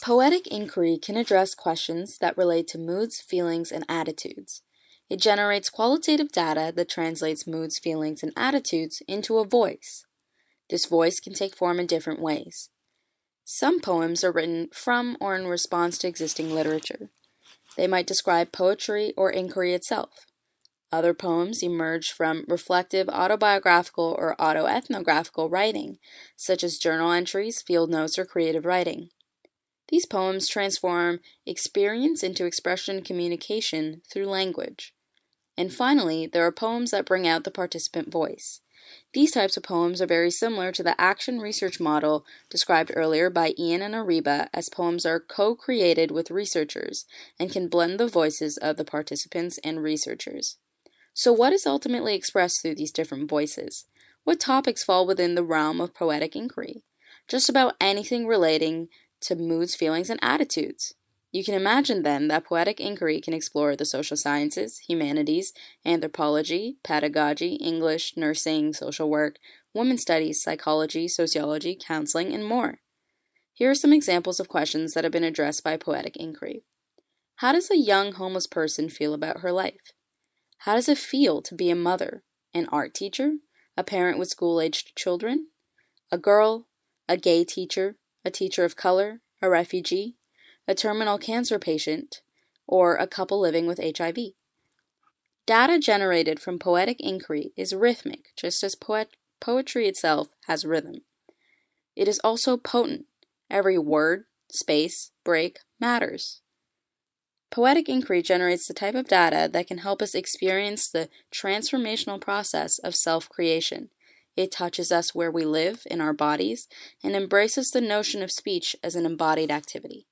Poetic inquiry can address questions that relate to moods, feelings, and attitudes. It generates qualitative data that translates moods, feelings, and attitudes into a voice. This voice can take form in different ways. Some poems are written from or in response to existing literature. They might describe poetry or inquiry itself. Other poems emerge from reflective, autobiographical, or autoethnographical writing, such as journal entries, field notes, or creative writing. These poems transform experience into expression and communication through language. And finally, there are poems that bring out the participant voice. These types of poems are very similar to the action research model described earlier by Ian and Ariba, as poems are co-created with researchers and can blend the voices of the participants and researchers. So what is ultimately expressed through these different voices? What topics fall within the realm of poetic inquiry? Just about anything relating to moods, feelings, and attitudes. You can imagine then that poetic inquiry can explore the social sciences, humanities, anthropology, pedagogy, English, nursing, social work, women's studies, psychology, sociology, counseling, and more. Here are some examples of questions that have been addressed by poetic inquiry. How does a young homeless person feel about her life? How does it feel to be a mother, an art teacher, a parent with school-aged children, a girl, a gay teacher, a teacher of color, a refugee, a terminal cancer patient, or a couple living with HIV? Data generated from poetic inquiry is rhythmic, just as poetry itself has rhythm. It is also potent. Every word, space, break matters. Poetic inquiry generates the type of data that can help us experience the transformational process of self-creation. It touches us where we live in our bodies and embraces the notion of speech as an embodied activity.